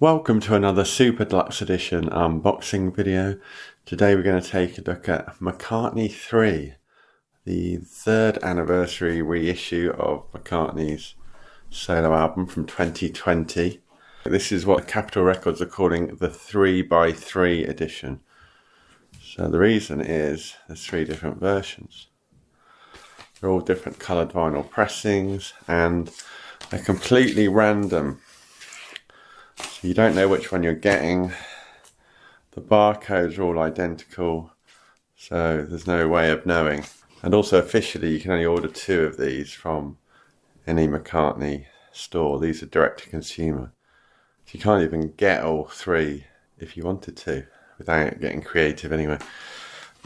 Welcome to another Super Deluxe Edition unboxing video. Today we're going to take a look at McCartney 3, the 3rd anniversary reissue of McCartney's solo album from 2020. This is what Capitol Records are calling the 3x3 edition. So the reason is there's 3 different versions. They're all different coloured vinyl pressings and they're completely random. So you don't know which one you're getting. The barcodes are all identical, so there's no way of knowing. And also officially you can only order 2 of these from any McCartney store. These are direct to consumer. So you can't even get all 3 if you wanted to, without getting creative anyway.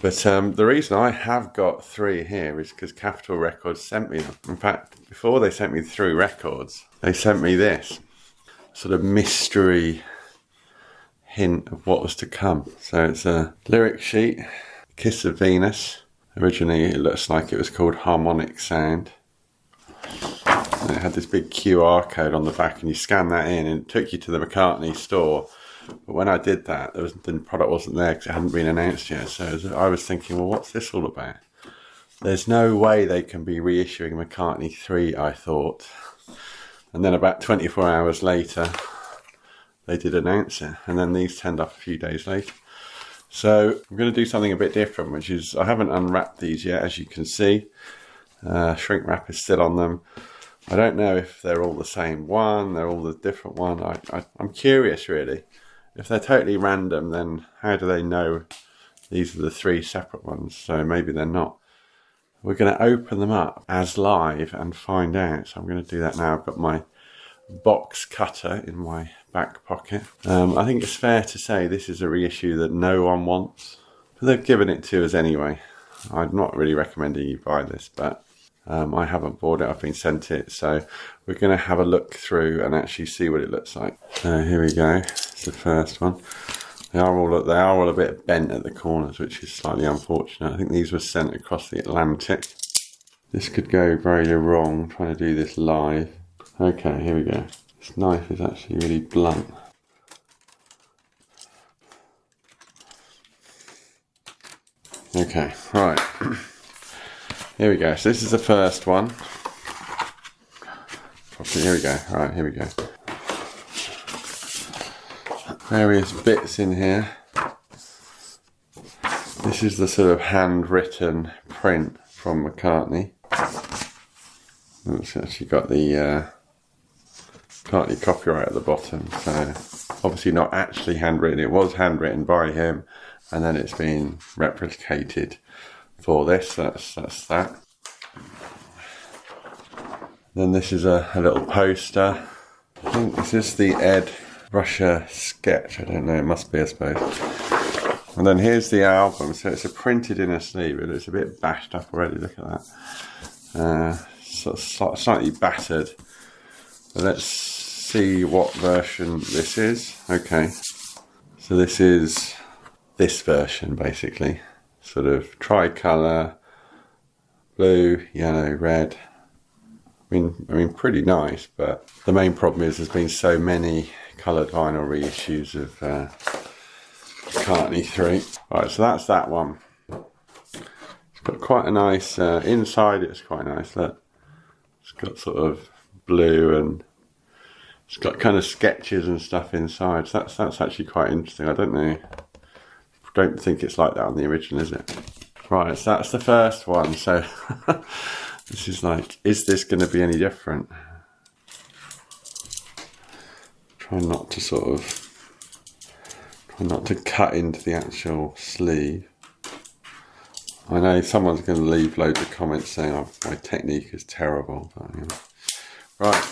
But the reason I have got 3 here is because Capitol Records sent me them. In fact, before they sent me 3 records, they sent me this sort of mystery hint of what was to come. So it's a lyric sheet, Kiss of Venus. Originally it looks like it was called Harmonic Sound. And it had this big QR code on the back and you scan that in and it took you to the McCartney store. But when I did that, the product wasn't there because it hadn't been announced yet. So I was thinking, well, what's this all about? There's no way they can be reissuing McCartney 3, I thought. And then about 24 hours later, they did announce it. And then these turned up a few days later. So I'm going to do something a bit different, which is I haven't unwrapped these yet, as you can see. Shrink wrap is still on them. I don't know if they're all the same one, they're all the different one. I'm curious, really. If they're totally random, then how do they know these are the 3 separate ones? So maybe they're not. We're going to open them up as live and find out. So I'm going to do that now. I've got my box cutter in my back pocket. I think it's fair to say this is a reissue that no one wants. But they've given it to us anyway. I'm not really recommending you buy this, but I haven't bought it. I've been sent it. So we're going to have a look through and actually see what it looks like. So here we go. It's the first one. They are all a bit bent at the corners, which is slightly unfortunate. I think these were sent across the Atlantic. This could go very wrong, trying to do this live. Okay, here we go. This knife is actually really blunt. Okay, right. Here we go. So this is the first one. Here we go. Right, here we go. Various bits in here. This is the sort of handwritten print from McCartney. It's actually got the McCartney copyright at the bottom, so obviously not actually handwritten. It was handwritten by him, and then it's been replicated for this. That's that. Then this is a little poster. I think this is the Ed Russia sketch. I don't know, it must be, I suppose. And then here's the album. So it's a printed inner sleeve, but it's a bit bashed up already. Look at that. Sort of slightly battered. But let's see what version this is. Okay. So this is this version, basically. Sort of tricolour, blue, yellow, red. I mean, pretty nice, but the main problem is there's been so many coloured vinyl reissues of McCartney 3. Right, so that's that one. It's got quite a nice, inside it's quite nice, look. It's got sort of blue and it's got kind of sketches and stuff inside. So that's actually quite interesting. I don't think it's like that on the original, is it? Right, so that's the first one. So this is like, is this going to be any different? Try not to cut into the actual sleeve. I know someone's going to leave loads of comments saying, oh, my technique is terrible. But, you know. Right,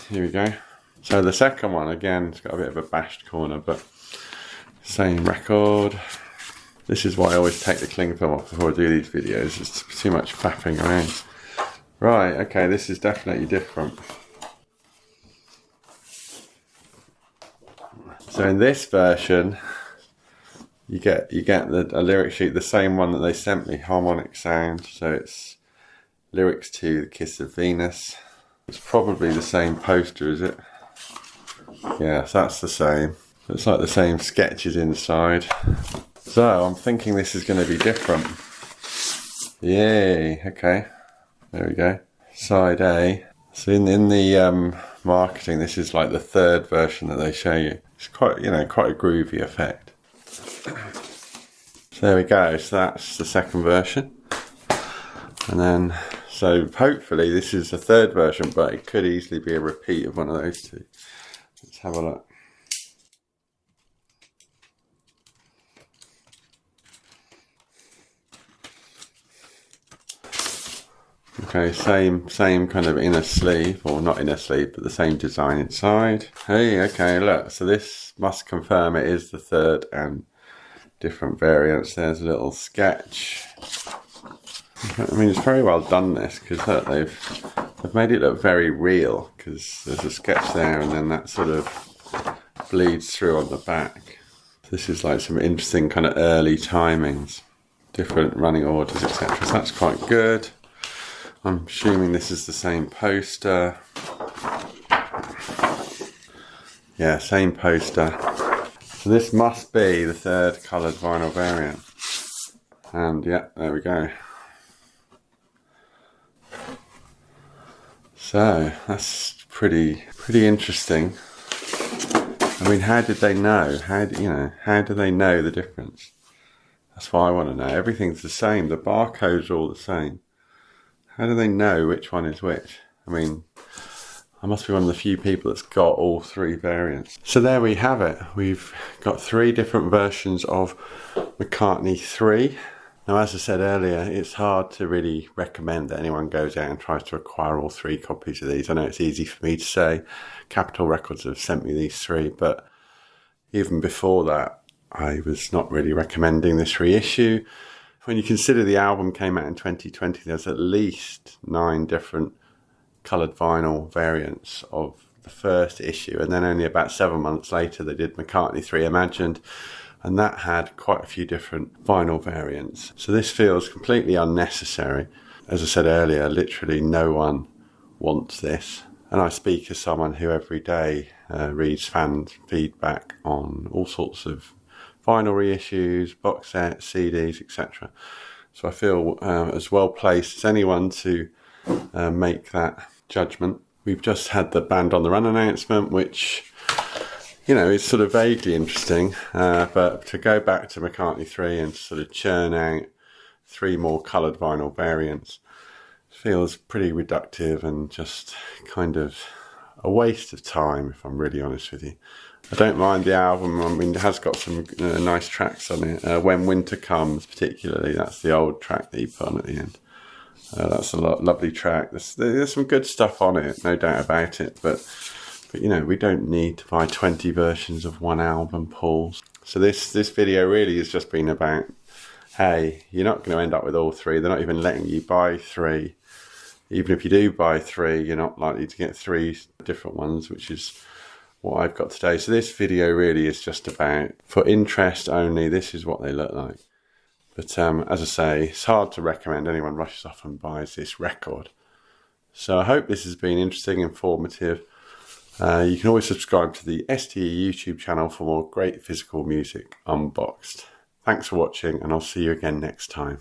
here we go. So the second one, again, it's got a bit of a bashed corner, but same record. This is why I always take the cling film off before I do these videos. It's too much faffing around. Right, okay, this is definitely different. So in this version, you get a lyric sheet, the same one that they sent me, Harmonic Sound. So it's lyrics to The Kiss of Venus. It's probably the same poster, is it? Yes, that's the same. It's like the same sketches inside. So I'm thinking this is going to be different. Yay, okay. There we go. Side A. So in the marketing, this is like the third version that they show you. It's quite, quite a groovy effect. So there we go. So that's the second version. And then, so hopefully this is the third version, but it could easily be a repeat of one of those two. Let's have a look. Okay, same kind of inner sleeve, or not inner sleeve, but the same design inside. Hey, okay, look, so this must confirm it is the third and different variants. There's a little sketch. I mean, it's very well done, this, because look, they've made it look very real, because there's a sketch there and then that sort of bleeds through on the back. This is like some interesting kind of early timings, different running orders, etc. So that's quite good. I'm assuming this is the same poster. Yeah, same poster. So this must be the third coloured vinyl variant. And yeah, there we go. So that's pretty interesting. I mean, how did they know? How do they know the difference? That's what I want to know. Everything's the same. The barcodes are all the same. How do they know which one is which? I mean, I must be one of the few people that's got all three variants. So there we have it. We've got three different versions of McCartney 3. Now, as I said earlier, it's hard to really recommend that anyone goes out and tries to acquire all three copies of these. I know it's easy for me to say. Capitol Records have sent me these three, but even before that, I was not really recommending this reissue. When you consider the album came out in 2020, there's at least 9 different coloured vinyl variants of the first issue, and then only about 7 months later they did McCartney 3 Imagined, and that had quite a few different vinyl variants. So this feels completely unnecessary. As I said earlier, literally no one wants this, and I speak as someone who every day reads fan feedback on all sorts of vinyl reissues, box sets, CDs, etc. So I feel as well placed as anyone to make that judgment. We've just had the Band on the Run announcement, which, is sort of vaguely interesting, but to go back to McCartney 3 and sort of churn out 3 more coloured vinyl variants feels pretty reductive and just kind of a waste of time, if I'm really honest with you. I don't mind the album. I mean, it has got some nice tracks on it. When Winter Comes, particularly, that's the old track that you put on at the end. That's a lovely track. There's some good stuff on it, no doubt about it. But we don't need to buy 20 versions of one album, Paul. So this video really has just been about, hey, you're not going to end up with all 3. They're not even letting you buy 3. Even if you do buy 3, you're not likely to get 3 different ones, which is what I've got today. So this video really is just about, for interest only, this is what they look like. But as I say, it's hard to recommend anyone rushes off and buys this record. So I hope this has been interesting, informative. You can always subscribe to the STE YouTube channel for more great physical music unboxed. Thanks for watching, and I'll see you again next time.